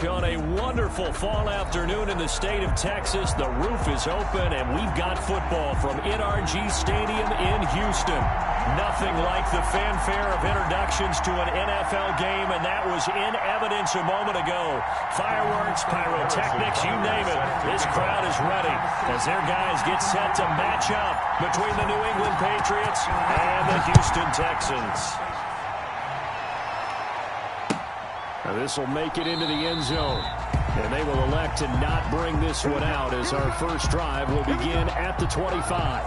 on a wonderful fall afternoon in the state of Texas. The roof is open, and we've got football from NRG Stadium in Houston. Nothing like the fanfare of introductions to an NFL game, and that was in evidence a moment ago. Fireworks, pyrotechnics, you name it. This crowd is ready as their guys get set to match up between the New England Patriots and the Houston Texans. Now this will make it into the end zone, and they will elect to not bring this one out as our first drive will begin at the 25.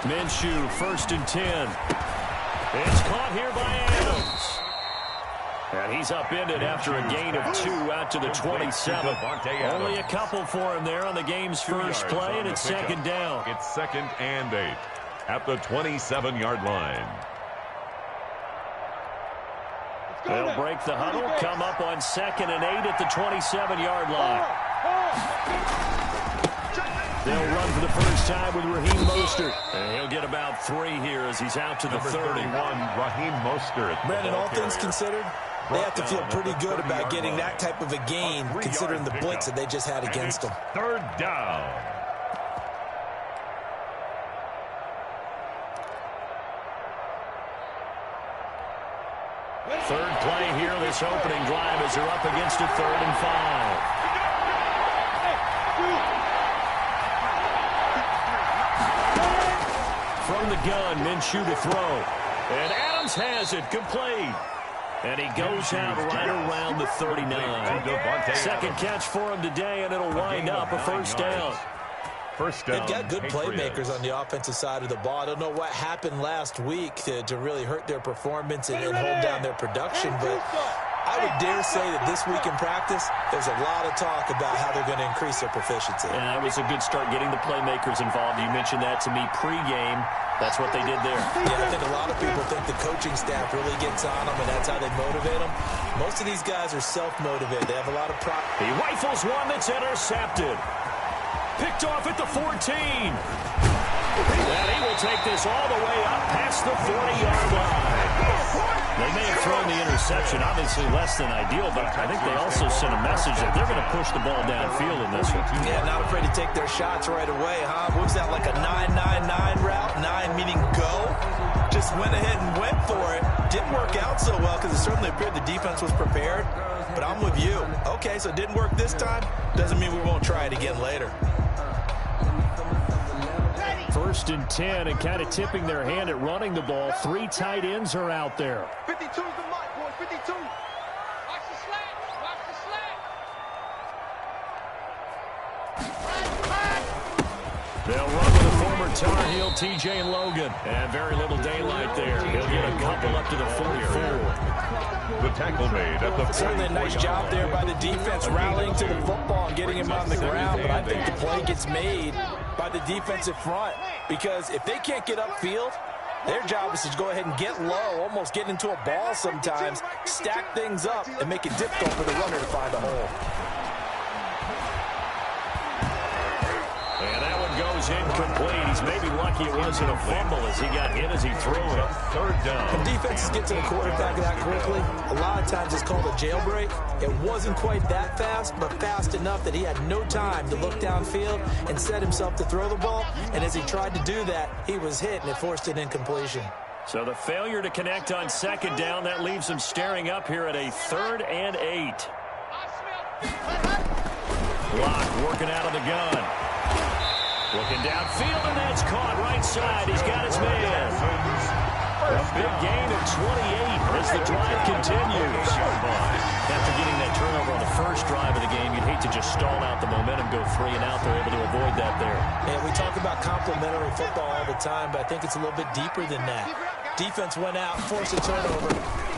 Minshew, 1st and 10. It's caught here by Adams. And he's upended after a gain of 2 out to the 27. Only a couple for him there on the game's first play, and it's 2nd down. It's 2nd and 8 at the 27-yard line. They'll break the huddle, come up on 2nd and 8 at the 27-yard line. They'll run for the first time with Raheem Mostert. And he'll get about 3 here as he's out to the 30. 31, Raheem Mostert. Brandon, all things considered, they have to feel pretty good about getting that type of a gain, considering the blitz that they just had against them. 3rd down. Third play here, this opening drive as they're up against a 3rd and 5. From the gun, Minshew to throw. And Adams has it, complete. And he goes out right around the 39. Second catch for him today, and it'll wind up a first down. They've got good playmakers on the offensive side of the ball. I don't know what happened last week to really hurt their performance and hold down their production, but I would dare say that this week in practice, there's a lot of talk about how they're going to increase their proficiency. And that was a good start getting the playmakers involved. You mentioned that to me pregame. That's what they did there. Yeah, I think a lot of people think the coaching staff really gets on them, and that's how they motivate them. Most of these guys are self-motivated. They have a lot of pride. He rifles one that's intercepted. Picked off at the 14. And he will take this all the way up past the 40-yard line. They may have thrown the interception, obviously less than ideal, but I think they also sent a message that they're going to push the ball downfield in this one. Yeah, not afraid to take their shots right away, huh? What was that, like a 9-9-9 route? 9 meaning go? Just went ahead and went for it. Didn't work out so well because it certainly appeared the defense was prepared. But I'm with you. Okay, so it didn't work this time. Doesn't mean we won't try it again later. 1st and 10, and kind of tipping their hand at running the ball. 3 tight ends are out there. 52's the mark, boy. 52. Watch the slant. Watch the slant. They'll run with the former Tar Heel T.J. Logan. And very little daylight there. He'll get a couple up to the 44. The tackle made at the 40. Certainly a nice job there by the defense rallying to the football and getting him on the ground. But I think the play gets made by the defensive front, because if they can't get upfield, their job is to go ahead and get low, almost get into a ball sometimes, stack things up, and make it difficult for the runner to find a hole. And that one goes incomplete. He's maybe lucky it wasn't a fumble as he got hit as he threw it. 3rd down. When defenses get to the quarterback that quickly, a lot of times it's called a jailbreak. It wasn't quite that fast, but fast enough that he had no time to look downfield and set himself to throw the ball. And as he tried to do that, he was hit, and it forced an incompletion. So the failure to connect on 2nd down, that leaves him staring up here at a 3rd and 8. Block working out of the gun. Looking downfield, and that's caught right side. He's got his man. A big gain of 28 as the drive continues. After getting that turnover on the first drive of the game, you'd hate to just stall out the momentum, go 3 and out. They're able to avoid that there. Yeah, we talk about complementary football all the time, but I think it's a little bit deeper than that. Defense went out, forced a turnover,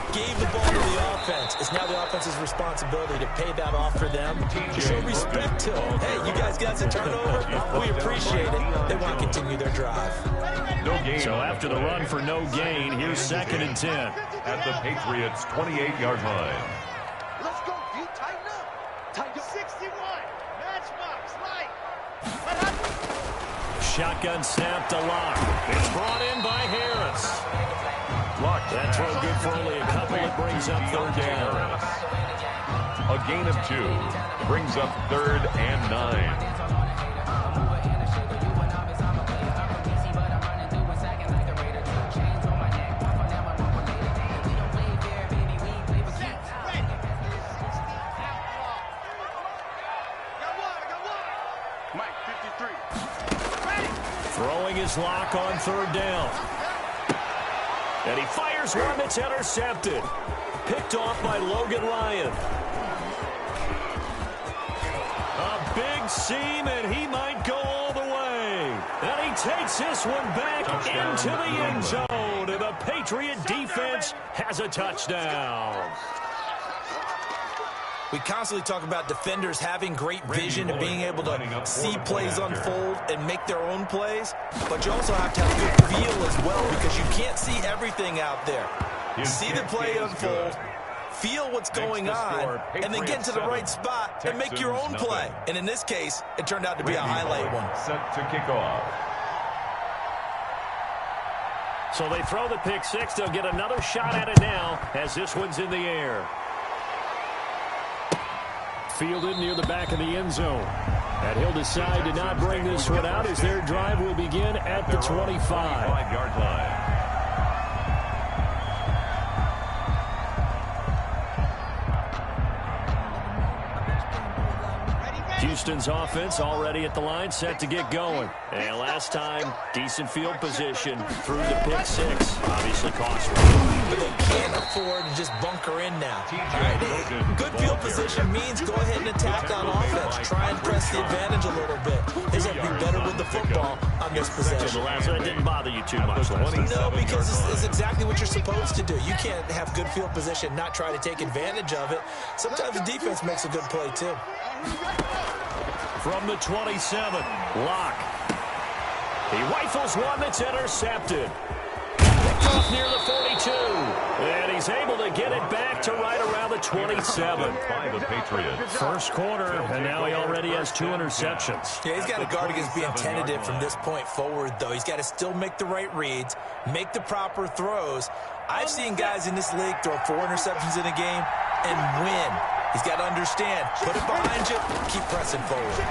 gave the ball to the offense. It's now the offense's responsibility to pay that off for them, to show respect to them. Hey, you guys got the turnover. We appreciate it. They want to continue their drive. No gain. So after the run for no gain, here's 2nd and 10. At the Patriots' 28-yard line. Let's go, D. Tighten up. Tighten up. 61. Matchbox. Light. Shotgun snap to Locke. It's brought in by Harris. That throw good for only a couple. It brings up 3rd down. A gain of 2 brings up 3rd and 9. Throwing his lock on 3rd down. And he fires one that's intercepted. Picked off by Logan Ryan. A big seam, and he might go all the way. And he takes this one back into the end zone. And the Patriot defense has a touchdown. We constantly talk about defenders having great vision and being able to see plays unfold and make their own plays. But you also have to have good feel as well, because you can't see everything out there. See the play unfold, feel what's going on, and then get to the right spot and make your own play. And in this case, it turned out to be a highlight one. Set to kick off. So they throw the pick six. They'll get another shot at it now as this one's in the air. Fielded near the back of the end zone. And he'll decide to not bring this one out as their drive will begin at the 25-yard line. Houston's offense already at the line, set to get going. And last time, decent field position through the pick six. Obviously costly. But they can't afford to just bunker in now. Right? Good field position means go ahead and attack on offense. Try and press the advantage a little bit. They have to be better with the football on this possession. That didn't bother you too much last time. No, because it's exactly what you're supposed to do. You can't have good field position, not try to take advantage of it. Sometimes the defense makes a good play too. From the 27, Locke. He rifles one that's intercepted. Picked off near the 42. And he's able to get it back to right around the 27. By the Patriots. First quarter, and now he already has 2 interceptions. Yeah, he's got to guard against being tentative from this point forward, though. He's got to still make the right reads, make the proper throws. I've seen guys in this league throw 4 interceptions in a game and win. He's got to understand, put it behind you, keep pressing forward.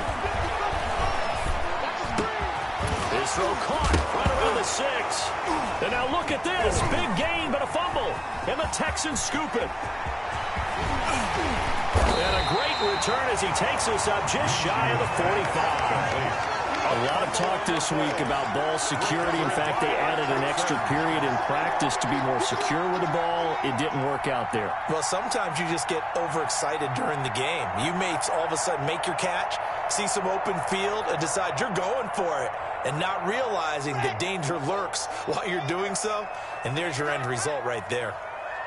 This throw caught right around the 6. And now look at this. Big gain, but a fumble. And the Texans scoop it. And a great return as he takes us up just shy of the 45. A lot of talk this week about ball security. In fact, they added an extra period in practice to be more secure with the ball. It didn't work out there. Well, sometimes you just get overexcited during the game. You may all of a sudden make your catch, see some open field, and decide you're going for it, and not realizing that danger lurks while you're doing so. And there's your end result right there.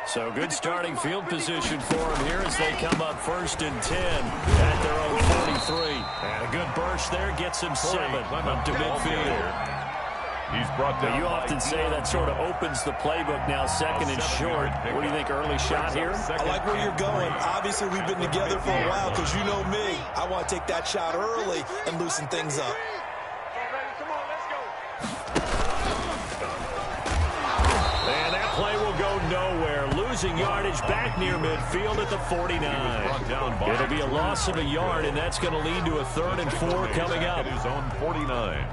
So good starting field position for them here as they come up 1st and 10 at their own 43. And a good burst there gets him 7 up to midfield. He's brought down. You often say that sort of opens the playbook now, 2nd and short. What do you think, early shot here? I like where you're going. Obviously, we've been together for a while because you know me. I want to take that shot early and loosen things up. And that play will go nowhere. Losing yardage back near midfield at the 49. It'll be a loss of a yard, and that's going to lead to a 3rd and 4 coming up. His own 49.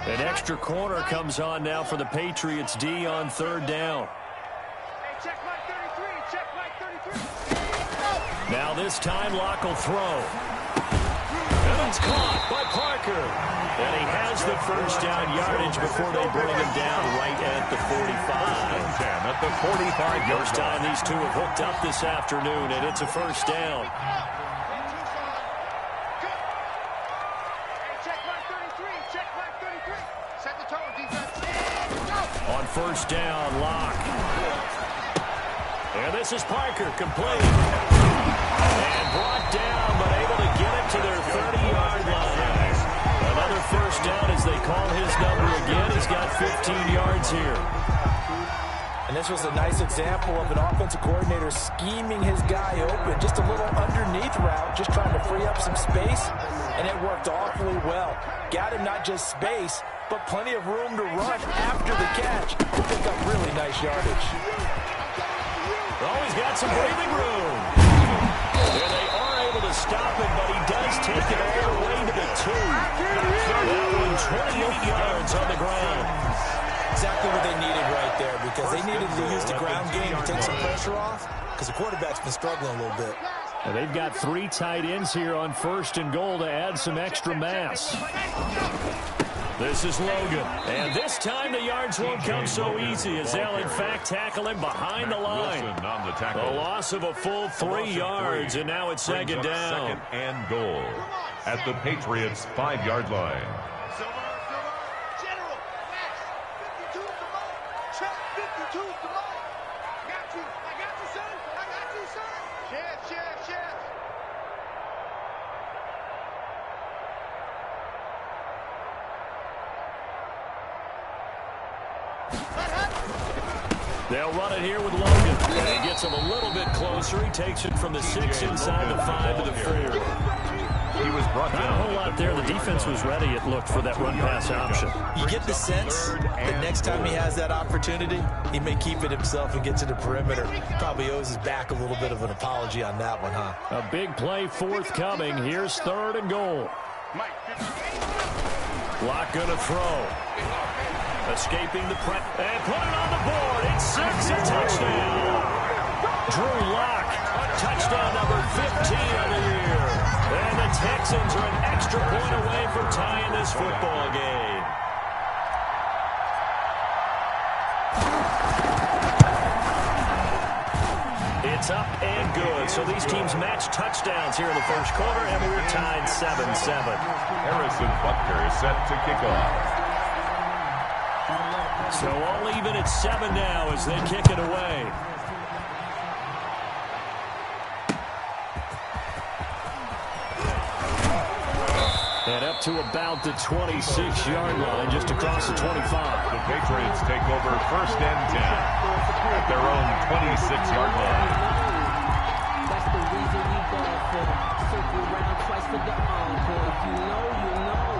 An extra corner comes on now for the Patriots D on 3rd down. Check my 33. Check my 33. Now this time Locke will throw. And it's caught by Parker. And he has the first down yardage before they bring him down right at the 45. At the 45-yard First time these two have hooked up this afternoon, and it's a first down. Check my 33. Check my 33. Set the tone, defense. On first down, Locke. And this is Parker, complete. And brought down, but able to get it to their 30-yard line. A Another first down as they call his number again. He's got 15 yards here. And this was a nice example of an offensive coordinator scheming his guy open. Just a little underneath route, just trying to free up some space, and it worked awfully well. Got him not just space, but plenty of room to run after the catch to pick up really nice yardage. Oh, he's got some breathing room. And they are able to stop him, but he does take it all the way to the 2. That one 28 yards on the ground. Exactly what they needed right there, because they needed to use the ground game to take some pressure off, because the quarterback's been struggling a little bit. And they've got 3 tight ends here on 1st and goal to add some extra mass. This is Logan. And this time the yards won't come so easy, as they'll in fact tackle him behind the line. A loss of a full 3 yards, and now it's 2nd down. 2nd and goal at the Patriots' 5-yard line. They'll run it here with Logan. And he gets him a little bit closer. He takes it from the 6 inside the 5 to the 4. He was brought down. Not a whole lot there. The defense was ready, it looked, for that run-pass option. You get the sense that next time he has that opportunity, he may keep it himself and get to the perimeter. Probably owes his back a little bit of an apology on that one, huh? A big play forthcoming. Here's 3rd and goal. Lock gonna throw. Escaping the press. And put it on the board. It's 6, a touchdown. Drew Lock, touchdown number 15 of the year. And the Texans are an extra point away from tying this football game. It's up and good. So these teams match touchdowns here in the 1st quarter, and we're tied 7-7. Harrison Butker is set to kick off. So all even at 7 now as they kick it away. And up to about the 26-yard line, just across the 25. The Patriots take over 1st and 10 at their own 26-yard line. That's the reason we ball for. Circle around twice for the encore. If you know, you know.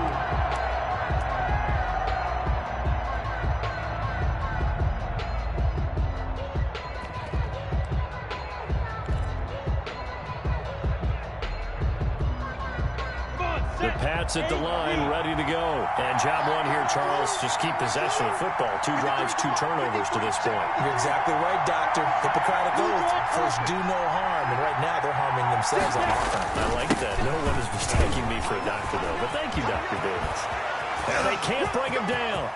The Pats at the line, ready to go. And job one here, Charles, just keep possession of the football. 2 drives, 2 turnovers to this point. You're exactly right, Doctor. Hippocratic oath. First, do no harm. And right now, they're harming themselves on offense. I like that. No one is mistaking me for a doctor, though. But thank you, Dr. Davis. And they can't bring him down.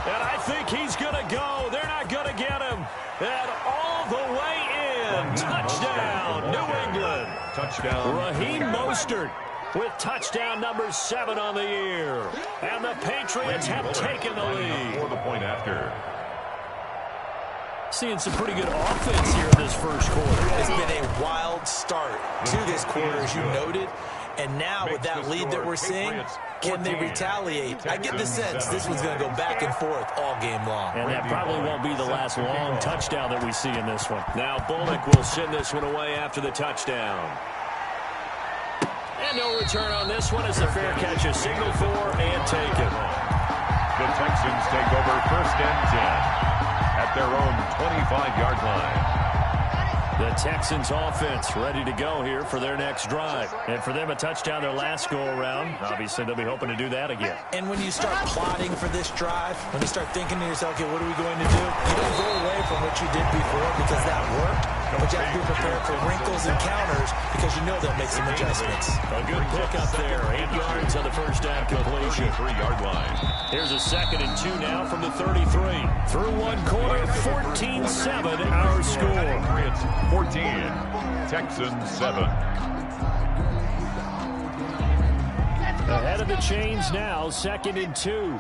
And I think he's going to go. They're not going to get him. And all the way in. Touchdown, New England. Touchdown. Raheem Mostert with touchdown number 7 on the year. And the Patriots have taken the lead. For the point after. Seeing some pretty good offense here in this 1st quarter. It's been a wild start to this quarter, as you noted. And now with that lead that we're seeing, can they retaliate? I get the sense this one's going to go back and forth all game long. And that probably won't be the last long touchdown that we see in this one. Now Bullock will send this one away after the touchdown. And no return on this one as the fair catch is signaled for and taken. The Texans take over 1st and 10 at their own 25-yard line. The Texans offense ready to go here for their next drive. And for them, a touchdown their last go-around. Obviously, they'll be hoping to do that again. And when you start plotting for this drive, when you start thinking to yourself, okay, what are we going to do? You don't go away from what you did before because that worked. But you have to be prepared for wrinkles and counters because you know they'll make some adjustments. A good pickup there. 8 yards on the first down completion. 33-yard line. Here's a 2nd and 2 now from the 33. Through 1 quarter, 14-7 our score. Patriots 14, Texans 7. Ahead of the chains now, 2nd and 2.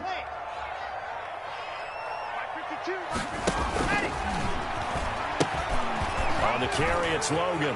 On the carry, it's Logan.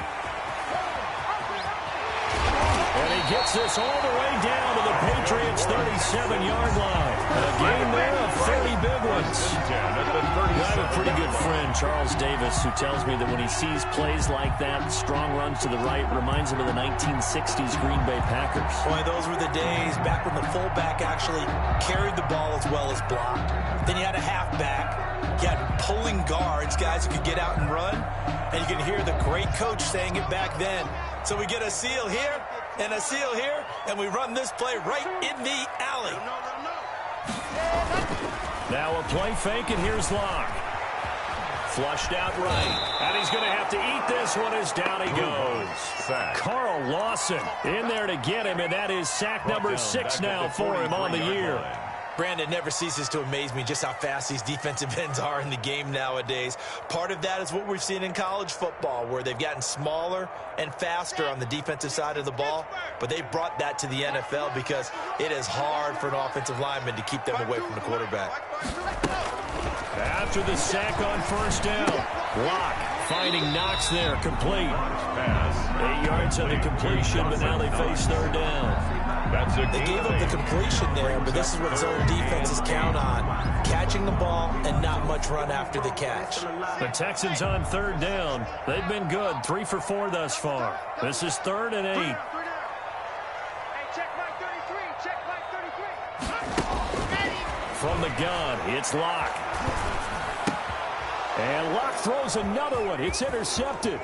And he gets this all the way down to the Patriots' 37-yard line. And a gain there of 30 big ones. I have a pretty good friend, Charles Davis, who tells me that when he sees plays like that, strong runs to the right, reminds him of the 1960s Green Bay Packers. Boy, those were the days back when the fullback actually carried the ball as well as blocked. Then you had a halfback. You had pulling guards, guys who could get out and run. And you can hear the great coach saying it back then. So we get a seal here and a seal here, and we run this play right in the alley. Now a play fake, and here's Locke. Flushed out right, and he's going to have to eat this one as down he goes. Carl Lawson in there to get him, and that is sack number 6 now for him on the year. Brandon, never ceases to amaze me just how fast these defensive ends are in the game nowadays. Part of that is what we've seen in college football, where they've gotten smaller and faster on the defensive side of the ball, but they brought that to the NFL because it is hard for an offensive lineman to keep them away from the quarterback. After the sack on first down, Locke finding Knox there, complete. 8 yards on the completion, but now they face third down. They gave up the completion there, but this is what zone defenses count on. Catching the ball and not much run after the catch. The Texans on third down. They've been good, 3 for 4 thus far. This is 3rd and 8. Hey, check my 33. Check my 33. From the gun, it's Locke. And Locke throws another one. It's intercepted.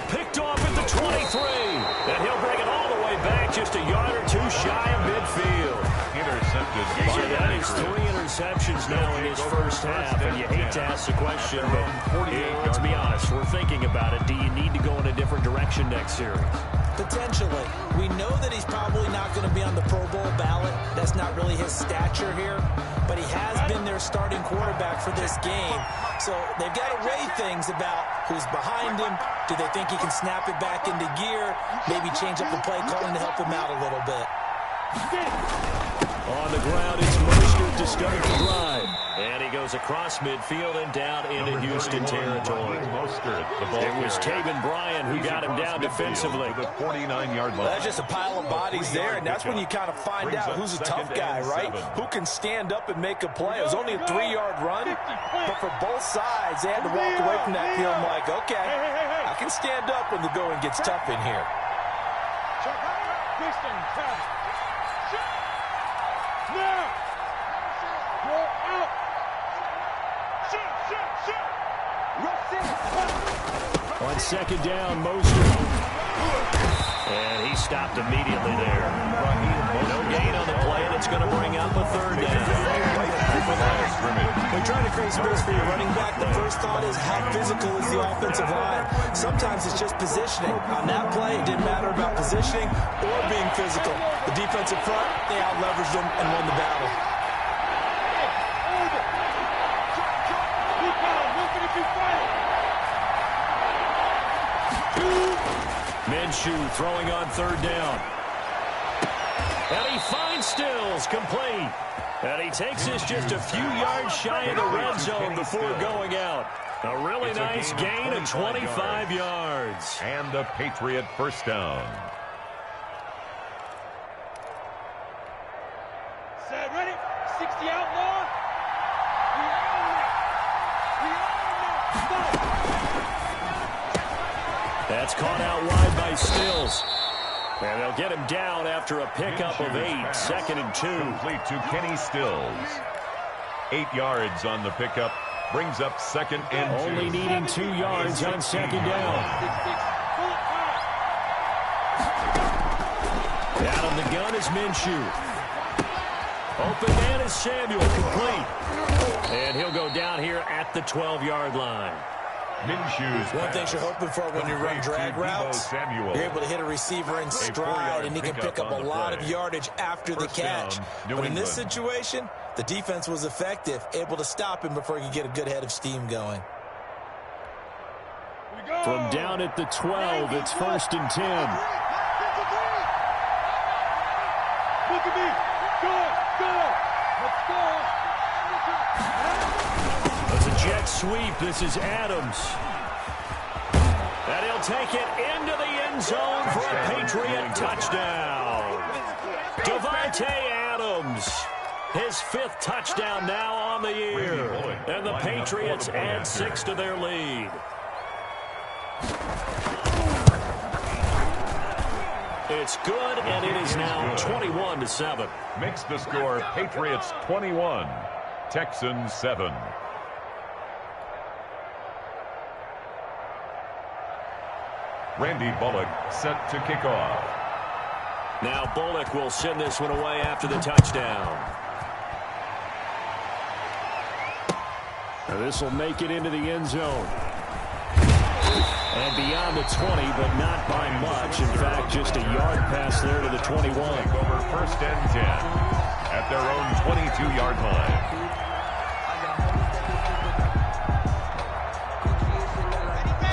Picked off at the 23. And he'll bring it all the way back, just a yard or 2 shy of midfield. Intercepted. So that is 3 interceptions now in his first half. And you hate to ask the question, but let's be honest, we're thinking about it. Do you need to go in a different direction next series? Potentially. We know that he's probably not going to be on the Pro Bowl ballot. That's not really his stature here. But he has been their starting quarterback for this game. So they've got to weigh things about who's behind him. Do they think he can snap it back into gear? Maybe change up the play calling to help him out a little bit. On the ground, it's Mostert to start the drive. And he goes across midfield and down into Houston territory. It was Taven Bryan who got him down defensively. The 49-yard line. That's just a pile of bodies there, and that's when you kind of find out who's a tough guy, right? Who can stand up and make a play. It was only a 3-yard run, but for both sides, they had to walk away from that field like, okay, I can stand up when the going gets tough in here. On second down, Mostert. And he stopped immediately there. No gain on the play, and it's going to bring up a third down. When trying to create space for your running back, the first thought is how physical is the offensive line. Sometimes it's just positioning. On that play, it didn't matter about positioning or being physical. The defensive front, they out-leveraged them and won the battle. Minshew throwing on third down. And he finds Stills, complete. And he takes this just a few yards shy of the red zone before going out. A really nice gain of 25 yards. And a Patriot first down. Set, ready? 60 outlaw. That's caught out wide by Stills. And they'll get him down after a pickup of 8, 2nd and 2. Complete to Kenny Stills. 8 yards on the pickup. Brings up 2nd and 2. Only needing 2 yards on second down. Out on the gun is Minshew. Open man is Samuel, complete. And he'll go down here at the 12-yard line. Minshew's One thing you're hoping for when you run drag routes, you're able to hit a receiver in stride, and he can pick up a lot of yardage after the catch. But in this situation, the defense was effective, able to stop him before he could get a good head of steam going. From down at the 12, it's 1st and 10. Look at me. Go. It's a jet sweep. This is Adams. And he'll take it into the end end zone for a Patriot touchdown. Davante Adams, his 5th touchdown now on the year. And the Patriots add 6 to their lead. It's good, and it is now 21-7. Makes the score Patriots 21, Texans 7. Randy Bullock set to kick off. Now Bullock will send this one away after the touchdown. Now this will make it into the end zone. And beyond the 20, but not by much. In fact, just a yard pass there to the 21. Over 1st and 10 at their own 22-yard line.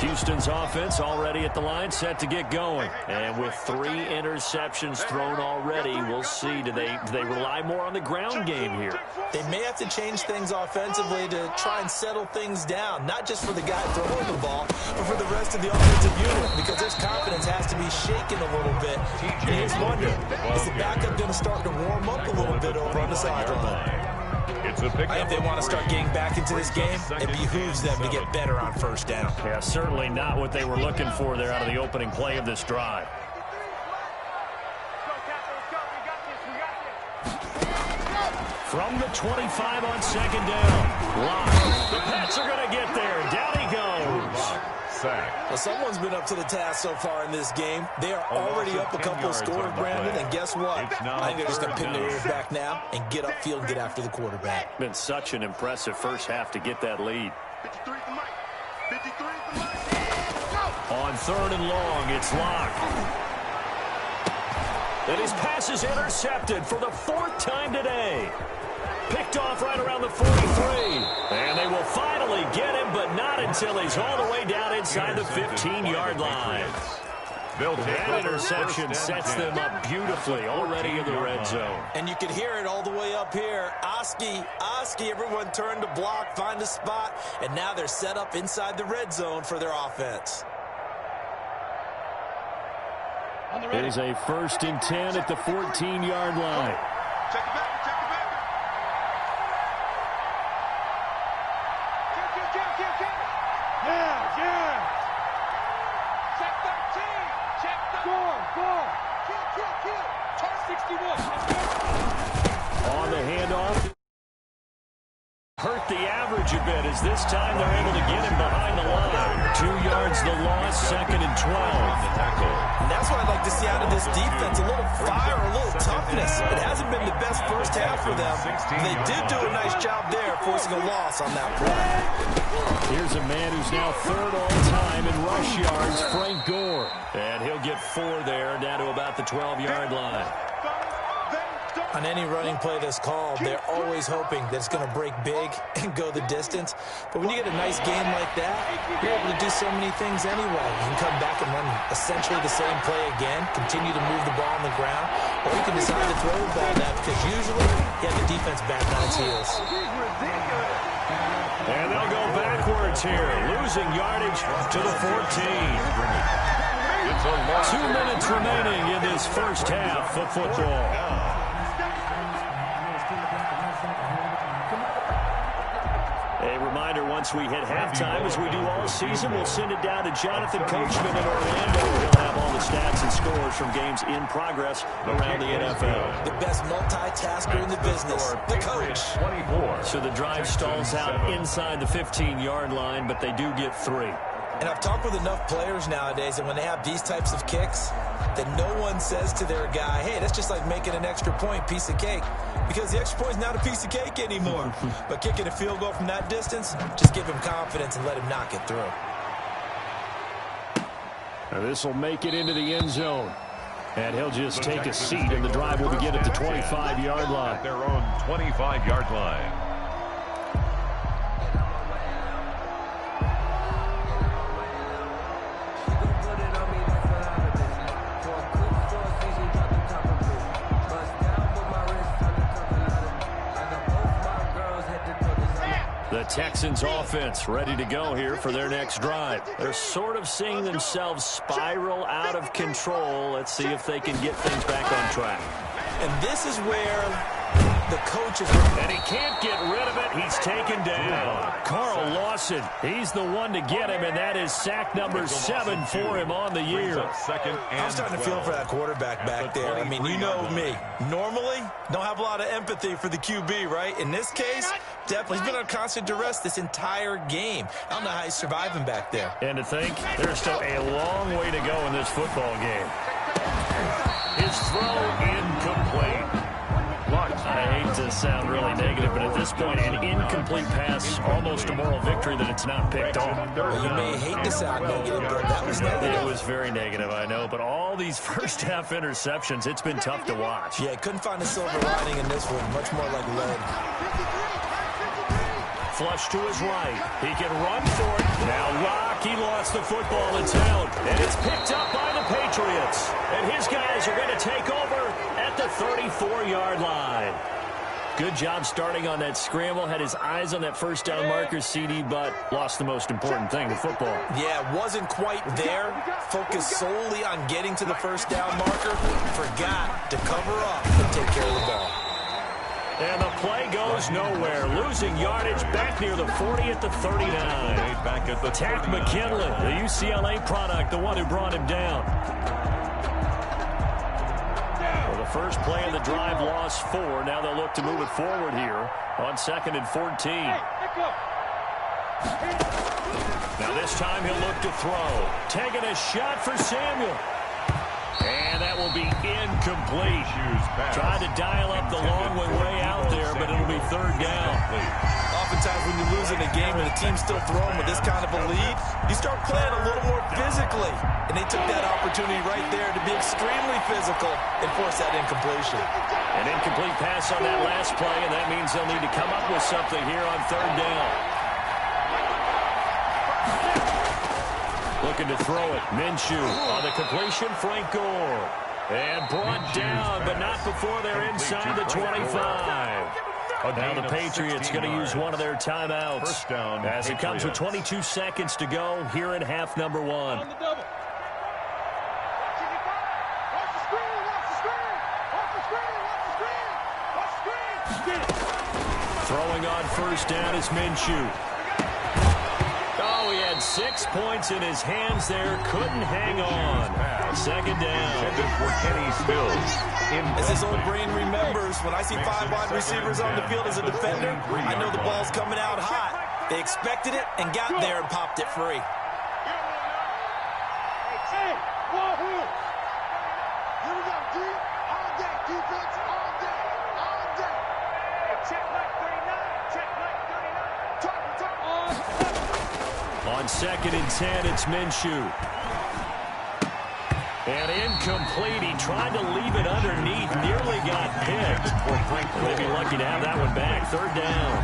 Houston's offense already at the line, set to get going. And with 3 interceptions thrown already, we'll see. Do they rely more on the ground game here? They may have to change things offensively to try and settle things down, not just for the guy throwing the ball, but for the rest of the offensive unit, because this confidence has to be shaken a little bit. And here's wondering, is the backup going to start to warm up a little bit over on the sideline? It's a pick. If they want to start getting back into this game, it behooves them to get better on 1st down. Yeah, certainly not what they were looking for there out of the opening play of this drive. From the 25 on 2nd down. Line. The Pats are going to get there. Down he goes. Sack. Well, someone's been up to the task so far in this game. They are already up a couple of scores, Brandon, and guess what? I think they're just going to pin their ears back now and get upfield and get after the quarterback. Been such an impressive first half to get that lead. On 3rd and long, it's Locke. And his pass is intercepted for the 4th time today. Picked off right around the 43. And they will finally get him, but not until he's all the way down inside the 15-yard line. That interception sets them up beautifully already in the red zone. And you can hear it all the way up here. Oski, everyone turned to block, find a spot, and now they're set up inside the red zone for their offense. There's a 1st and 10 at the 14-yard line. Check it back. Yeah. Check 13. Check 13. Kill. Turn 61. On the handoff. Hurt the average a bit as this time they're able to get him behind the line. 2 yards the loss, 2nd and 12. And that's what I'd like to see out of this defense, a little fire, a little toughness. It hasn't been the best first half for them. They did do a nice job there, forcing a loss on that play. Here's a man who's now 3rd all-time in rush yards, Frank Gore. And he'll get 4 there, down to about the 12-yard line. On any running play that's called, they're always hoping that it's going to break big and go the distance. But when you get a nice game like that, you're able to do so many things anyway. You can come back and run essentially the same play again, continue to move the ball on the ground, or you can decide to throw the ball now because usually you have the defense back on its heels. And they'll go backwards here, losing yardage to the 14. 2 minutes remaining in this first half of football. A reminder, once we hit halftime, as we do all season, we'll send it down to Jonathan Coachman in Orlando. He'll have all the stats and scores from games in progress around the NFL. The best multitasker in the business, the coach. So the drive stalls out inside the 15-yard line, but they do get 3. And I've talked with enough players nowadays, and when they have these types of kicks, that no one says to their guy, hey, that's just like making an extra point, piece of cake. Because the extra point is not a piece of cake anymore. But kicking a field goal from that distance, just give him confidence and let him knock it through. Now this will make it into the end zone. And he'll just take a seat, and the drive will begin at the 25-yard line. At their own 25-yard line. The Texans offense ready to go here for their next drive. They're sort of seeing themselves spiral out of control. Let's see if they can get things back on track. And this is where the coach is... And he can't get rid of it. He's taken down. Carl Lawson, he's the one to get him, and that is sack number 7 for him on the year. I'm starting to feel for that quarterback back there. I mean, you know me. Normally, don't have a lot of empathy for the QB, right? In this case, definitely. He's been on constant duress this entire game. I don't know how he's surviving back there. And to think, there's still a long way to go in this football game. His throw incomplete. I hate to sound really negative, but at this point, an incomplete pass, almost a moral victory that it's not picked off. Well, you may hate to sound negative, but that was negative. It was very negative, I know, but all these first-half interceptions, it's been tough to watch. Yeah, couldn't find a silver lining in this one. Much more like lead. Flush to his right. He can run for it. Now Rocky lost the football. It's out, and it's picked up by the Patriots. And his guys are going to take over at the 34-yard line. Good job starting on that scramble. Had his eyes on that first down marker, CD, but lost the most important thing, the football. Yeah, wasn't quite there. Focused solely on getting to the first down marker. Forgot to cover up and take care of the ball. And the play goes nowhere. Losing yardage back near the 40 at the 39. Back at the Tack McKinley, the UCLA product, the one who brought him down. Well, the first play of the drive lost 4. Now they'll look to move it forward here on 2nd and 14. Now this time he'll look to throw. Taking a shot for Samuel. And that will be incomplete. Tried to dial up the long way out there, but it'll be 3rd down. Oftentimes when you lose in a game and the team's still throwing with this kind of a lead, you start playing a little more physically. And they took that opportunity right there to be extremely physical and force that incompletion. An incomplete pass on that last play, and that means they'll need to come up with something here on 3rd down. Looking to throw it. Minshew on the completion. Frank Gore. And brought down, but not before they're inside the 25. Now the Patriots going to use one of their timeouts as it comes with 22 seconds to go here in half number 1. Throwing on first down is Minshew. Oh, he had 6 points in his hands there. Couldn't hang on. 2nd down. As his old brain remembers, when I see 5 wide receivers on the field as a defender, I know the ball's coming out hot. They expected it and got there and popped it free. On 2nd and 10, it's Minshew. And incomplete. He tried to leave it underneath. Nearly got picked. They'll be lucky to have that one back. 3rd down.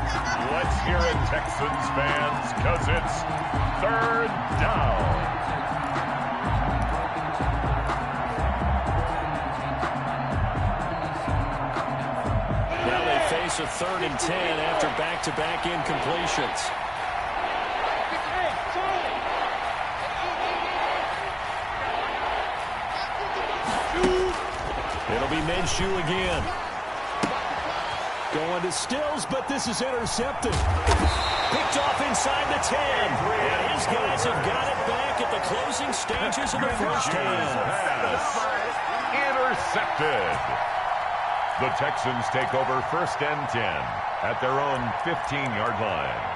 Let's hear it, Texans fans, because it's 3rd down. Now they face a 3rd and 10 after back-to-back incompletions. It'll be Minshew again. Going to Stills, but this is intercepted. Picked off inside the 10. And his guys have got it back at the closing stages of the first half. Intercepted. The Texans take over 1st and 10 at their own 15-yard line.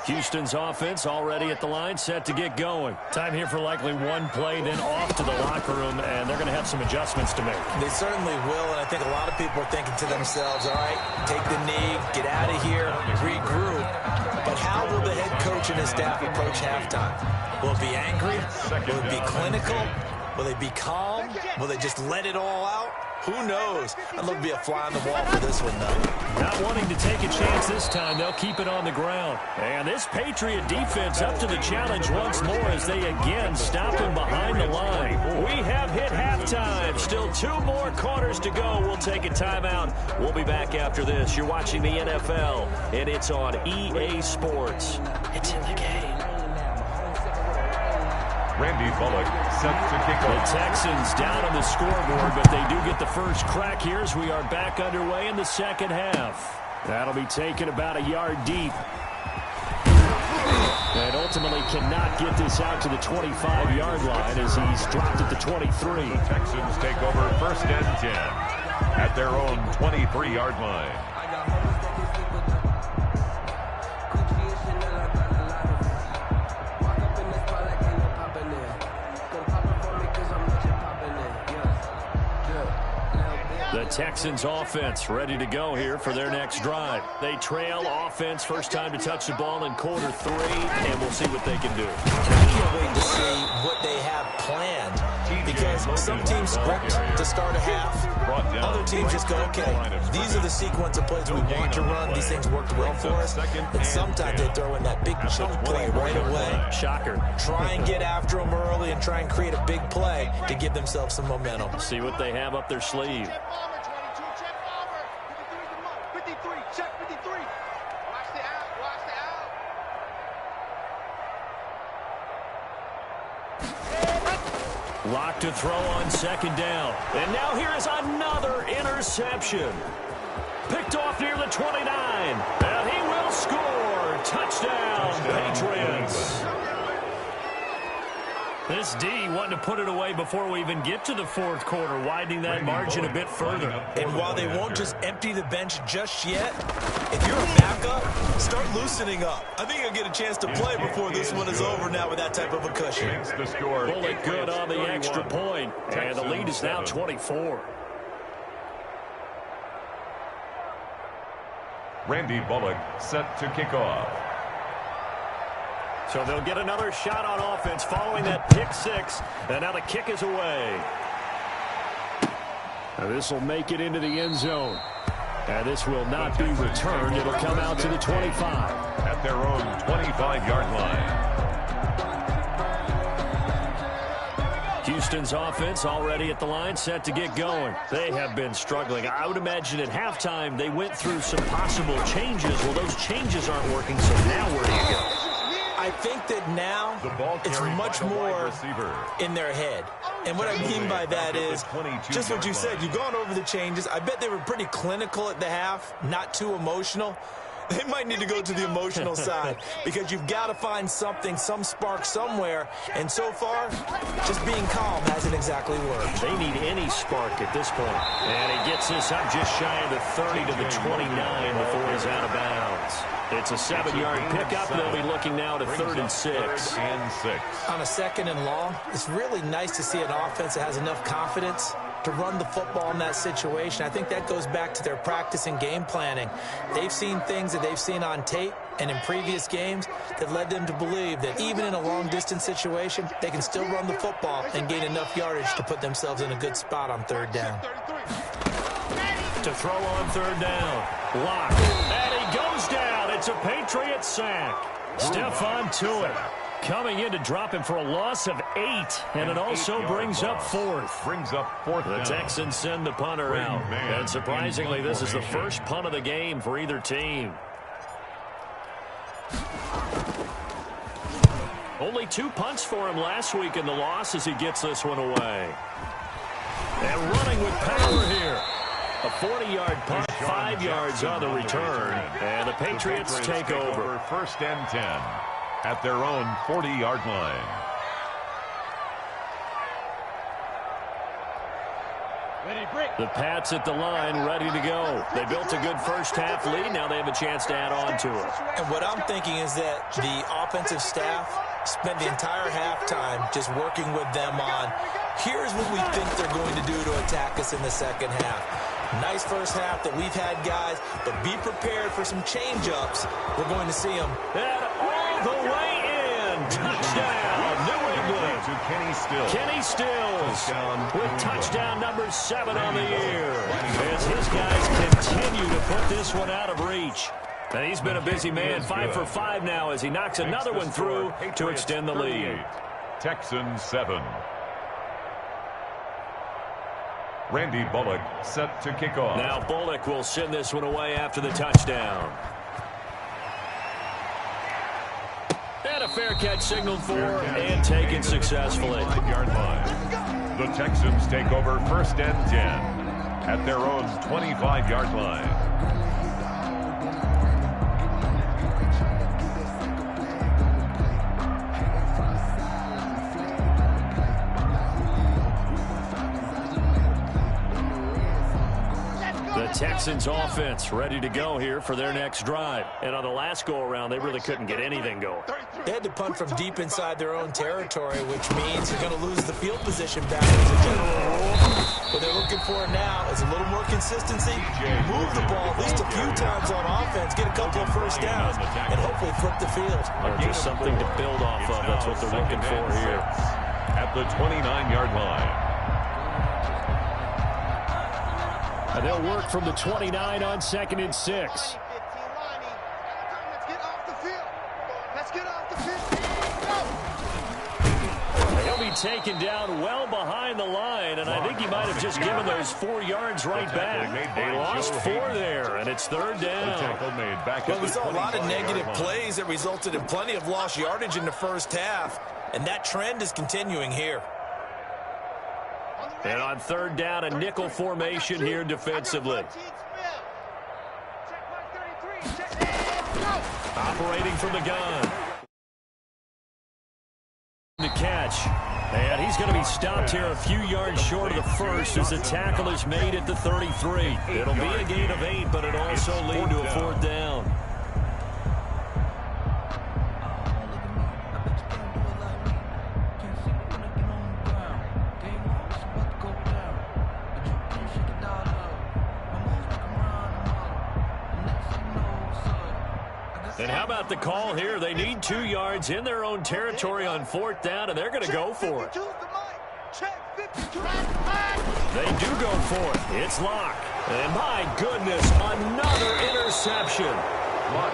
Houston's offense already at the line, set to get going. Time here for likely one play, then off to the locker room, and they're going to have some adjustments to make. They certainly will, and I think a lot of people are thinking to themselves, all right, take the knee, get out of here, regroup. But how will the head coach and his staff approach halftime? Will it be angry? Will it be clinical? Will they be calm? Will they just let it all out? Who knows? I'd love to be a fly on the wall for this one, though. Not wanting to take a chance this time, they'll keep it on the ground. And this Patriot defense up to the challenge once more as they again stop him behind the line. We have hit halftime. Still 2 more quarters to go. We'll take a timeout. We'll be back after this. You're watching the NFL, and it's on EA Sports. It's in the game. Randy Bullock set to kick off. The Texans down on the scoreboard, but they do get the first crack here as we are back underway in the second half. That'll be taken about a yard deep. And ultimately cannot get this out to the 25-yard line as he's dropped at the 23. Texans take over 1st and 10 at their own 23-yard line. The Texans offense ready to go here for their next drive. They trail offense, first time to touch the ball in quarter 3, and we'll see what they can do. I can't wait to see what they have planned, because some teams script to start a half. Other teams just go, okay, these are the sequence of plays we want to run. These things worked well for us. And sometimes they throw in that big chunk play right away. Shocker. Try and get after them early and try and create a big play to give themselves some momentum. See what they have up their sleeve. Check bomber, 22, check bomber. 53, check 53. Watch the out, watch the out. Lock to throw on 2nd down. And now here is another interception. Picked off near the 29. And he will score. Touchdown, Patriots. This D wanting to put it away before we even get to the 4th quarter, widening that margin a bit further. And while they won't just empty the bench just yet, if you're a backup, start loosening up. I think you'll get a chance to play before this one is over now with that type of a cushion. Bullock good on the extra point, and the lead is now 24. Randy Bullock set to kick off. So they'll get another shot on offense following that pick 6, and now the kick is away. This will make it into the end zone. And this will not be returned. It'll come out to the 25. At their own 25-yard line. Houston's offense already at the line, set to get going. They have been struggling. I would imagine at halftime they went through some possible changes. Well, those changes aren't working, so now where do you go? I think that now it's much more in their head. And what I mean by that is just what you said. You've gone over the changes. I bet they were pretty clinical at the half, not too emotional. They might need to go to the emotional side because you've got to find something, some spark somewhere. And so far, just being calm hasn't exactly worked. They need any spark at this point. And he gets this up just shy of the 30 to the 29 before he's out of bounds. It's a 7-yard pickup. They'll be looking now to 3rd and 6. On a 2nd and long, it's really nice to see an offense that has enough confidence to run the football in that situation. I think that goes back to their practice and game planning. They've seen things that they've seen on tape and in previous games that led them to believe that even in a long-distance situation, they can still run the football and gain enough yardage to put themselves in a good spot on 3rd down. To throw on 3rd down. Lock. And he goes down. It's a Patriot sack. Stephon Tuitt coming in to drop him for a loss of 8. And it also brings up 4th. The Texans send the punter out. And surprisingly, this is the first punt of the game for either team. Only 2 punts for him last week in the loss as he gets this one away. And running with power here. A 40-yard punt, 5 yards on the return. And the Patriots take over. 1st and 10 at their own 40-yard line. The Pats at the line, ready to go. They built a good first half lead. Now they have a chance to add on to it. And what I'm thinking is that the offensive staff spent the entire halftime just working with them on, here's what we think they're going to do to attack us in the second half. Nice first half that we've had, guys, but be prepared for some change-ups. We're going to see them. And all the way in. Touchdown, New England. Kenny Stills with touchdown number 7 on the year. As his guys continue to put this one out of reach. And he's been a busy man, 5 for 5 now as he knocks another one through to extend the lead. Texans 7. Randy Bullock set to kick off. Now Bullock will send this one away after the touchdown. And a fair catch signaled for and taken successfully. 5-yard line. The Texans take over 1st and 10 at their own 25-yard line. Texans offense ready to go here for their next drive. And on the last go-around, they really couldn't get anything going. They had to punt from deep inside their own territory, which means you're going to lose the field position back. What they're looking for now is a little more consistency, move the ball at least a few times on offense, get a couple of first downs, and hopefully flip the field. Or just something to build off of. That's what they're looking for here. At the 29-yard line. And they'll work from the 29 on 2nd and 6. Let's get off the field. Let's get off the field. He'll be taken down well behind the line, and I think he might have just given those 4 yards right back. They lost 4 there, and it's 3rd down. Well, we saw a lot of negative plays that resulted in plenty of lost yardage in the first half, and that trend is continuing here. And on 3rd down, a nickel formation here defensively. Operating from the gun. The catch. And he's going to be stopped here a few yards short of the first as the tackle is made at the 33. It'll be a gain of 8, but it'll also lead to a 4th down. And how about the call here? They need 2 yards in their own territory on 4th down, and they're going to go for it. They do go for it. It's Locke. And my goodness, another interception.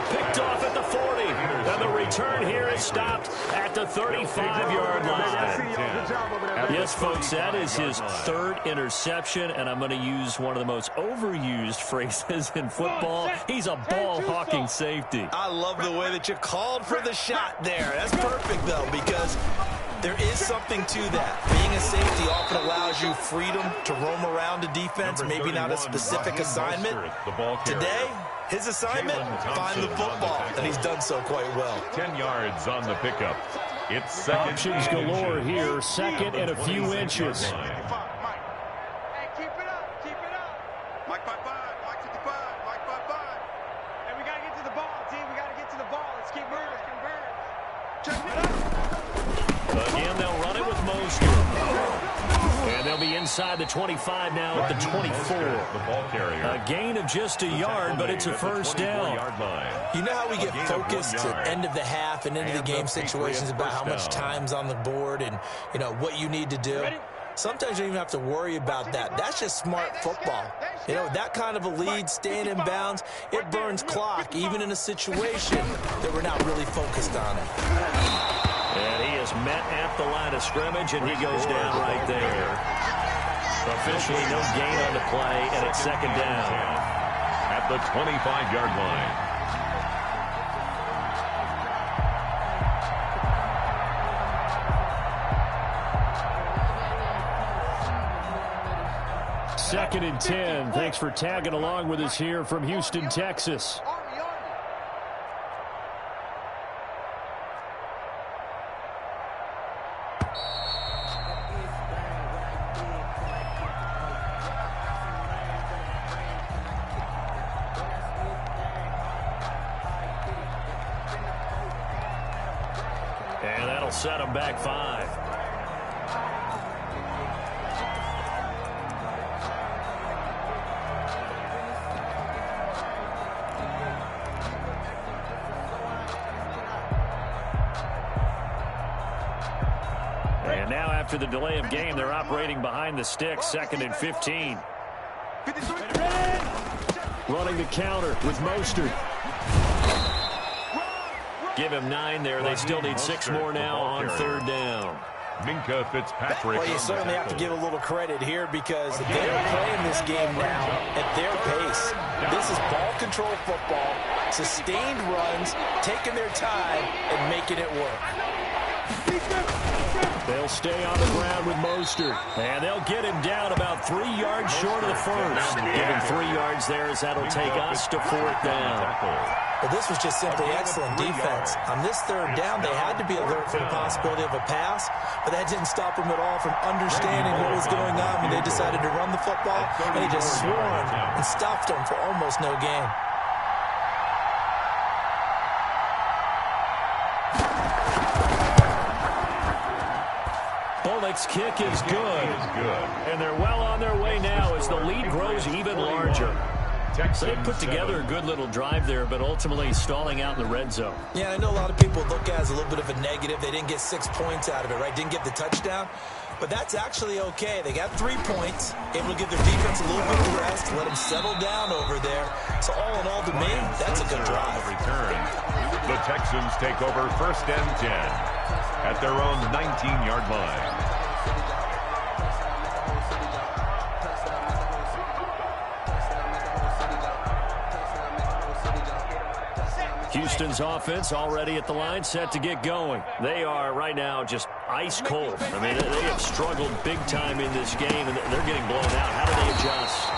Picked off at the 40. And the return here is stopped at the 35-yard line. Yes, folks, that is his 3rd interception, and I'm going to use one of the most overused phrases in football. He's a ball-hawking safety. I love the way that you called for the shot there. That's perfect, though, because there is something to that. Being a safety often allows you freedom to roam around a defense, maybe not a specific assignment. Today, his assignment, find the football, and he's done so quite well. 10 yards on the pickup. It's 2nd. Options galore here, 2nd and a few inches. Hey, keep it up, keep it up. Mike 55, Mike 55, Mike 55. Hey, we got to get to the ball, team. We got to get to the ball. Let's keep moving. Check it out. Again, they'll run it with Mostert. And they'll be inside the 25 now at the 24. The ball carrier. A gain of just a yard, but it's a 1st down. You know how we get focused at end of the half and into the game situations about how much time's on the board and, you know, what you need to do? Sometimes you don't even have to worry about that. That's just smart football. You know, that kind of a lead, staying in bounds, it burns clock, even in a situation that we're not really focused on it. And he is met at the line of scrimmage, and he goes down right there. Officially no gain on the play, and it's 2nd down. At the 25-yard line. Second and 10. Thanks for tagging along with us here from Houston, Texas. And that'll set them back 5. And now after the delay of game. They're operating behind the sticks, 2nd and 15. Running the counter with Mostert. Give him 9 there. They still need 6 more now on 3rd down. Minka Fitzpatrick. Well, you certainly have to give a little credit here because they're playing this game now at their pace. This is ball control football, sustained runs, taking their time, and making it work. They'll stay on the ground with Mostert. And they'll get him down about 3 yards short of the first. Give him 3 yards there as that'll take us to 4th down. Well, this was just simply excellent defense. On this 3rd down, they had to be alert for the possibility of a pass, but that didn't stop them at all from understanding what was going on when they decided to run the football, and they just swarmed and stuffed them for almost no gain. Bullock's kick is good. And they're well on their way now as the lead grows even larger. So they put together a good little drive there, but ultimately stalling out in the red zone. Yeah, I know a lot of people look at it as a little bit of a negative. They didn't get 6 points out of it, right? Didn't get the touchdown. But that's actually okay. They got 3 points, able to give their defense a little bit of rest, let them settle down over there. So all in all, to me, that's a good drive. Return. The Texans take over 1st and 10 at their own 19-yard line. Houston's offense already at the line, set to get going. They are right now just ice cold. I mean, they have struggled big time in this game, and they're getting blown out. How do they adjust?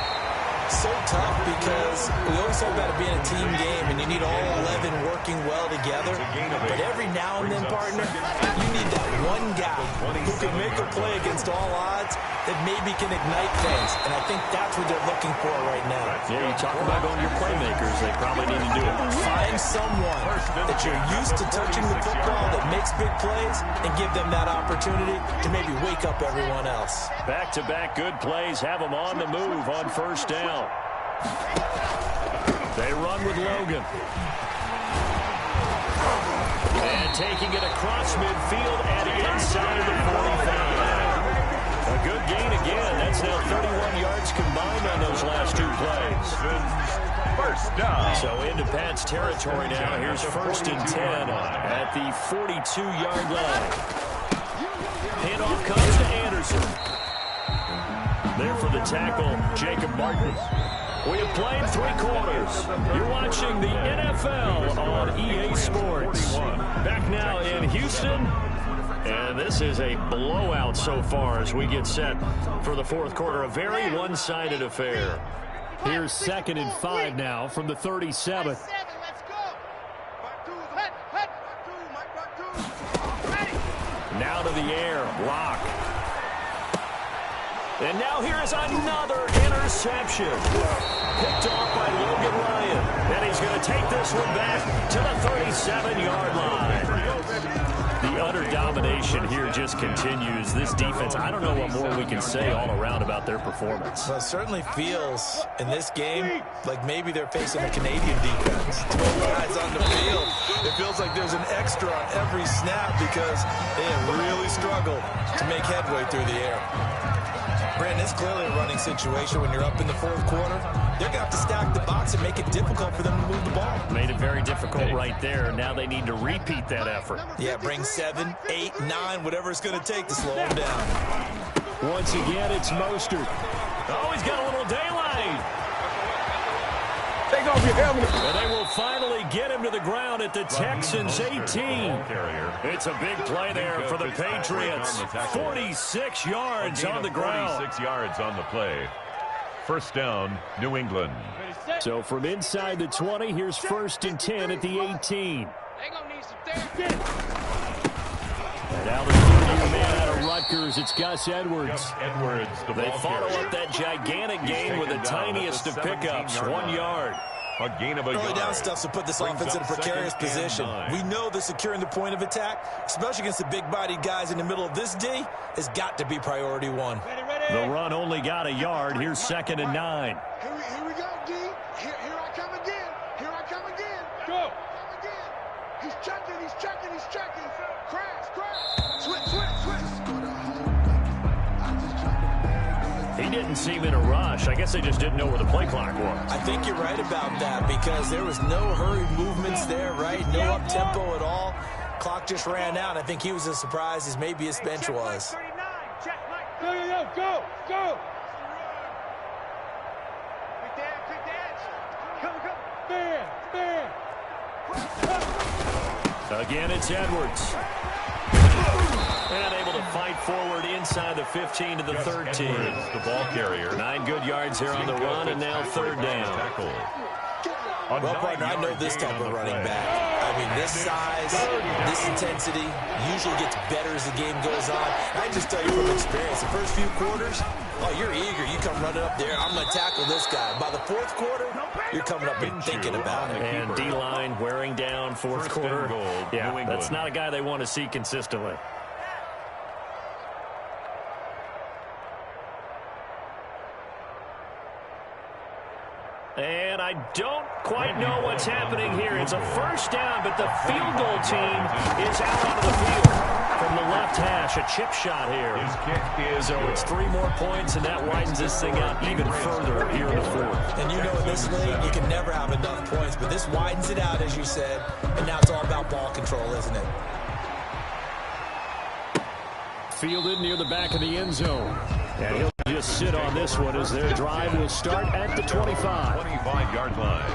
So tough because we always talk about it being a team game, and you need all 11 working well together. But every now and then, partner, you need that one guy who can make a play against all odds that maybe can ignite things. And I think that's what they're looking for right now. Yeah, you talk about going to your playmakers. They probably need to do it. Find someone that you're used to touching the football that makes big plays and give them that opportunity to maybe wake up everyone else. Back-to-back good plays have them on the move on 1st down. They run with Logan. And taking it across midfield and inside the 45. A good gain again. That's now 31 yards combined on those last 2 plays. 1st down. So into Pat's territory now. Here's 1st and 10 at the 42-yard line. Handoff comes to Anderson. There for the tackle, Jacob Martin. We have played 3 quarters. You're watching the NFL on EA Sports. Back now in Houston. And this is a blowout so far as we get set for the 4th quarter. A very one-sided affair. Here's 2nd and 5 now from the 37. Now to the air. Block. And now here is another interception. Picked off by Logan Ryan. And he's going to take this one back to the 37-yard line. The utter domination here just continues. This defense, I don't know what more we can say all around about their performance. Well, it certainly feels in this game like maybe they're facing a Canadian defense. 12 guys on the field. It feels like there's an extra on every snap because they have really struggled to make headway through the air. Brandon, it's clearly a running situation when you're up in the 4th quarter. They're going to have to stack the box and make it difficult for them to move the ball. Made it very difficult right there. Now they need to repeat that effort. Yeah, bring 7, 8, 9, whatever it's going to take to slow them down. Once again, it's Mostert. Oh, he's got a little daylight. Take off your helmet. And they will finally get him to the ground at the Texans 18. It's a big play there for the Patriots. 46 yards on the ground. 46 yards on the play. 1st down, New England. So from inside the 20, here's 1st and 10 at the 18. And now the new man out of Rutgers, it's Gus Edwards. They follow up that gigantic gain with the tiniest of pickups, 1 yard. A gain of a Early yard. down stuff to put this offense in a precarious position. We know that securing the point of attack, especially against the big-bodied guys in the middle of this D, has got to be priority 1. The run only got a yard. Here's 2nd and 9. Here we go, D. Here I come again. Here I come again. Go. He's checking. Crash. Switch. he didn't seem in a rush. I guess they just didn't know where the play clock was. I think you're right about that because there was no hurried movements there, right? No up-tempo at all. Clock just ran out. I think he was as surprised as maybe his bench was. Go! Again, it's Edwards. And able to fight forward inside the 15 to the 13. Edwards, the ball carrier. 9 good yards here on the run, and now third down. Well, partner, I know this type of running back. I mean, this size, this intensity usually gets better as the game goes on. And I just tell you from experience, the first few quarters, oh, you're eager. You come running up there. I'm going to tackle this guy. By the fourth quarter, you're coming up and thinking about it. And D-line wearing down fourth quarter. Yeah, that's not a guy they want to see consistently. And I don't quite know what's happening here. It's a first down, but the field goal team is out onto the field. From the left hash, a chip shot here. His kick is so it's 3 more points, and that widens this thing out even further here in the fourth. And you know in this league, you can never have enough points, but this widens it out, as you said, and now it's all about ball control, isn't it? Fielded near the back of the end zone. And he'll just sit on this one as their drive will start at the 25. 25-yard line.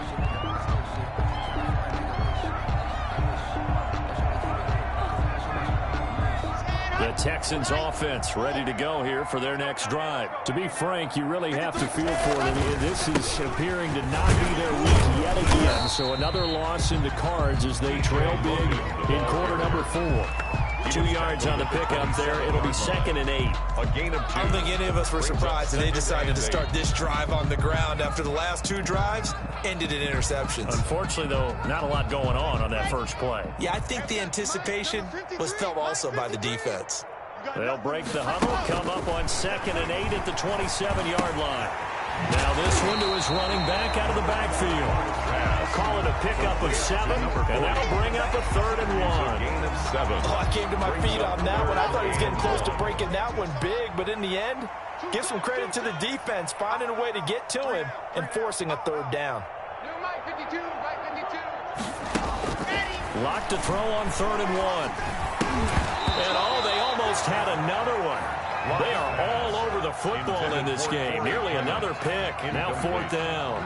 The Texans offense ready to go here for their next drive. To be frank, you really have to feel for them. This is appearing to not be their week yet again. So another loss in the cards as they trail big in quarter number 4. 2 yards on the pickup there. It'll be 2nd and 8. A gain of 2. I don't think any of us were surprised that they decided to start this drive on the ground after the last 2 drives ended in interceptions. Unfortunately, though, not a lot going on that first play. Yeah, I think the anticipation was felt also by the defense. They'll break the huddle, come up on 2nd and 8 at the 27-yard line. Now this one to his running back out of the backfield. Call it a pickup of 7, and that'll bring up a 3rd and 1. Gain of 7. Oh, I came to my feet on that one. I thought he was getting close to breaking that one big, but in the end, give some credit to the defense, finding a way to get to him and forcing a 3rd down. Locked to throw on 3rd and 1. And they almost had another one. They are all over the football in this game. Nearly another pick. Now 4th down.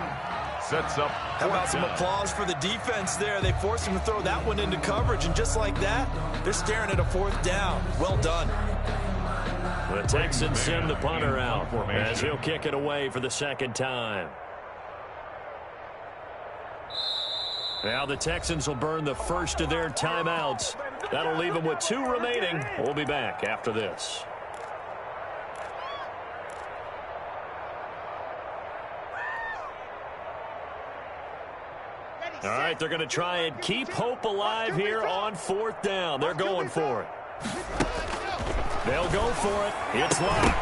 Sets up. How about some applause for the defense there? They forced him to throw that one into coverage, and just like that, they're staring at a 4th down. Well done. The Texans send the punter out as he'll kick it away for the 2nd time. Now the Texans will burn the first of their timeouts. That'll leave them with 2 remaining. We'll be back after this. All right, they're going to try and keep hope alive here on 4th down. They're going for it. They'll go for it. It's locked.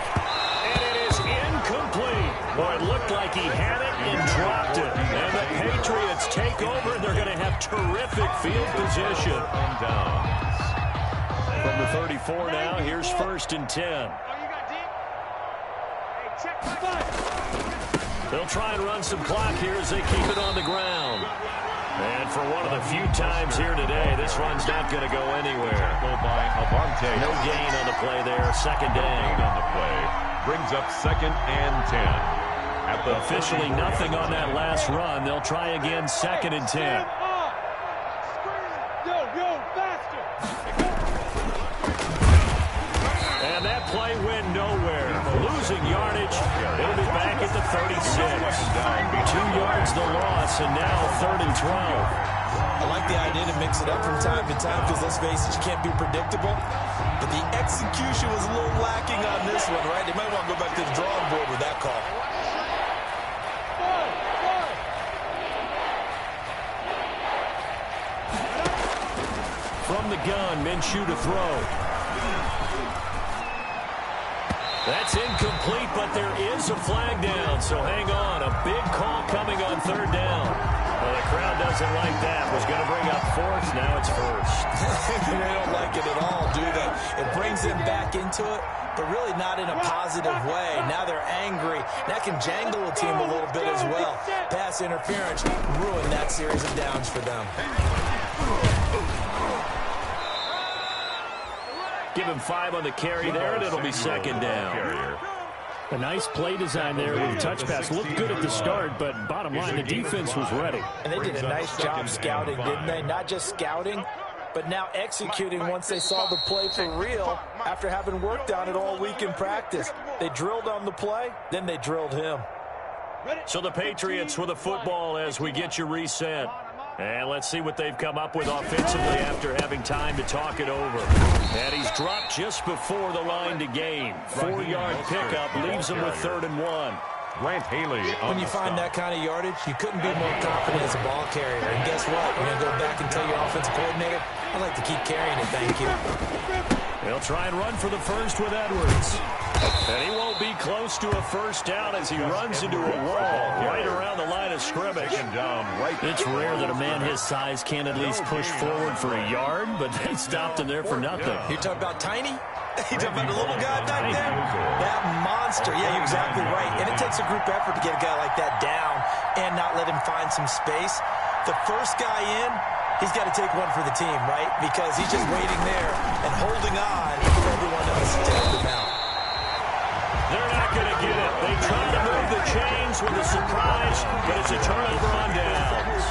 And it is incomplete. Boy, it looked like he had it and dropped it. And the Patriots take over, and they're going to have terrific field position. From the 34 now, here's 1st and 10. They'll try and run some clock here as they keep it on the ground. And for one of the few times here today, this run's not going to go anywhere. No gain on the play there. 2nd down. On the play brings up 2nd and 10. At the officially nothing on that last run. They'll try again 2nd and 10. And that play went nowhere. Losing yardage. It'll be back at the 36. 2 yards the loss, and now 3rd and 12. I like the idea to mix it up from time to time because, let's face it, you can't be predictable. But the execution was a little lacking on this one, right? They might want to go back to the drawing board with that call. From the gun, Minshew to throw. That's incomplete, but there is a flag down, so hang on. A big call coming on 3rd down. Well, the crowd doesn't like that. Was going to bring up 4th, now it's 1st. They don't like it at all, do they? It brings them back into it, but really not in a positive way. Now they're angry. That can jangle a team a little bit as well. Pass interference ruined that series of downs for them. Give him 5 on the carry there, and it'll be second down. A nice play design there with a touch pass. Looked good at the start, but bottom line, the defense was ready. And they did a nice job scouting, didn't they? Not just scouting, but now executing once they saw the play for real after having worked on it all week in practice. They drilled on the play, then they drilled him. So the Patriots with a football as we get you reset. And let's see what they've come up with offensively after having time to talk it over. And he's dropped just before the line to gain. 4-yard pickup leaves him with 3rd and 1. Grant Haley. When you find that kind of yardage, you couldn't be more confident as a ball carrier. And guess what? You're going to go back and tell your offensive coordinator, I'd like to keep carrying it, thank you. They'll try and run for the first with Edwards. And he won't be close to a first down as he runs into a wall right around the line of scrimmage. It's rare that a man his size can't at least push forward for a yard, but they stopped him there for nothing. You're talking about tiny? You're talking about the little guy back there? That monster. Yeah, you're exactly right. And it takes a group effort to get a guy like that down and not let him find some space. The first guy in, he's got to take one for the team, right? Because he's just waiting there and holding on for everyone else to help him out. They're not going to get it. They try to move the chains with a surprise, but it's a turnover on downs.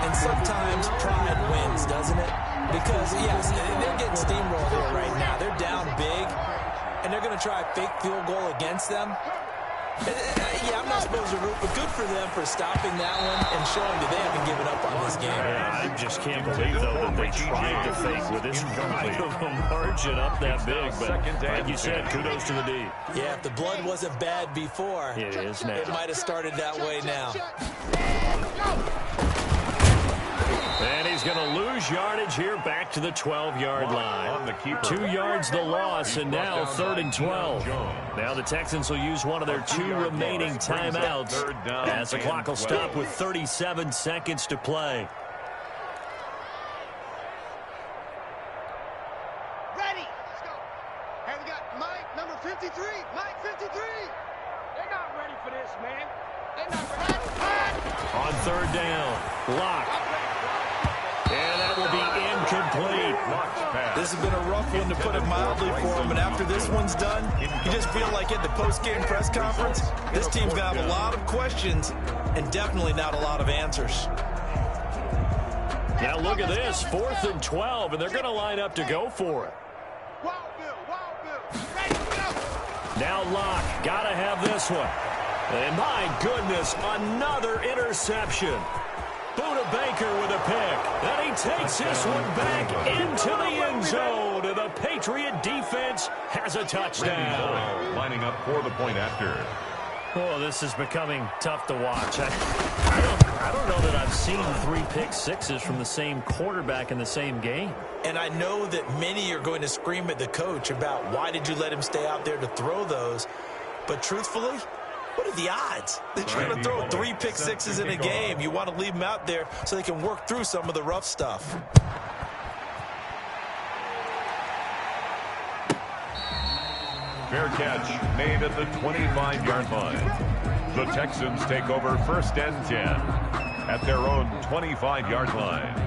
And sometimes pride wins, doesn't it? Because, yes, they're getting steamrolled here right now. They're down big, and they're going to try a fake field goal against them. Yeah, I'm not supposed to root, but good for them for stopping that one and showing that they haven't given up on this game. Yeah, I just can't believe, though, that they tried to fake with this kind of a margin up that big. But like you said, kudos to the D. Yeah, if the blood wasn't bad before, it is now. It might have started that way now. And he's going to lose yardage here back to the 12-yard line. 2 yards the loss, and now 3rd and 12. Now the Texans will use one of their 2 remaining timeouts as the clock will stop with 37 seconds to play. Ready. Let's go. Hey, we got Mike, number 53. Mike, 53. They're not ready for this, man. They're not ready. On 3rd down, Locke. And that will be incomplete. This has been a rough one, to put it mildly, for him. And after this one's done, you just feel like at the post-game press conference, this team's going to have a lot of questions and definitely not a lot of answers. Now look at this, 4th and 12, and they're going to line up to go for it. Now Locke, got to have this one. And my goodness, another interception. Buda Baker with a pick. And he takes this one back into the end zone. And the Patriot defense has a touchdown. Lining up for the point after. Oh, this is becoming tough to watch. I don't know that I've seen 3 pick-sixes from the same quarterback in the same game. And I know that many are going to scream at the coach about why did you let him stay out there to throw those. But truthfully, what are the odds that you're going to throw 3 pick-sixes in a game? You want to leave them out there so they can work through some of the rough stuff. Fair catch made at the 25-yard line. The Texans take over 1st and 10 at their own 25-yard line.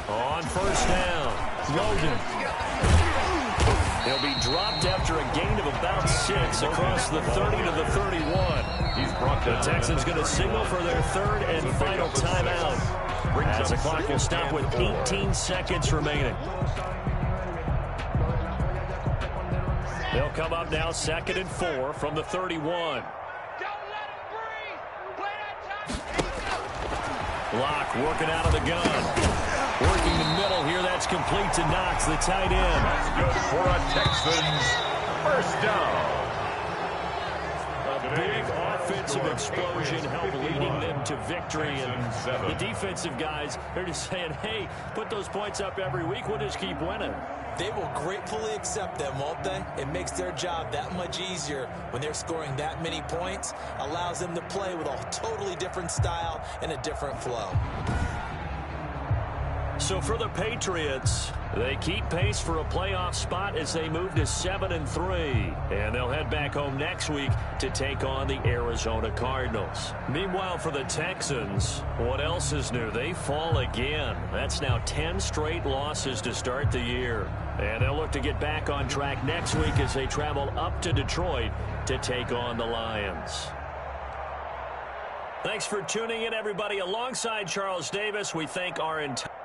On 1st down, Logan. He'll be dropped after a gain of about 6 across the 30 to the 31. The Texans going to signal for their 3rd and final timeout as the clock will stop with 18 seconds remaining. They'll come up now 2nd and 4 from the 31. Locke working out of the gun. Working the middle here. That's complete to Knox, the tight end. That's good for a Texans first down. A big offensive explosion helped leading them to victory. And the defensive guys are just saying, hey, put those points up every week. We'll just keep winning. They will gratefully accept them, won't they? It makes their job that much easier when they're scoring that many points. Allows them to play with a totally different style and a different flow. So for the Patriots, they keep pace for a playoff spot as they move to 7-3. And they'll head back home next week to take on the Arizona Cardinals. Meanwhile, for the Texans, what else is new? They fall again. That's now 10 straight losses to start the year. And they'll look to get back on track next week as they travel up to Detroit to take on the Lions. Thanks for tuning in, everybody. Alongside Charles Davis, we thank our entire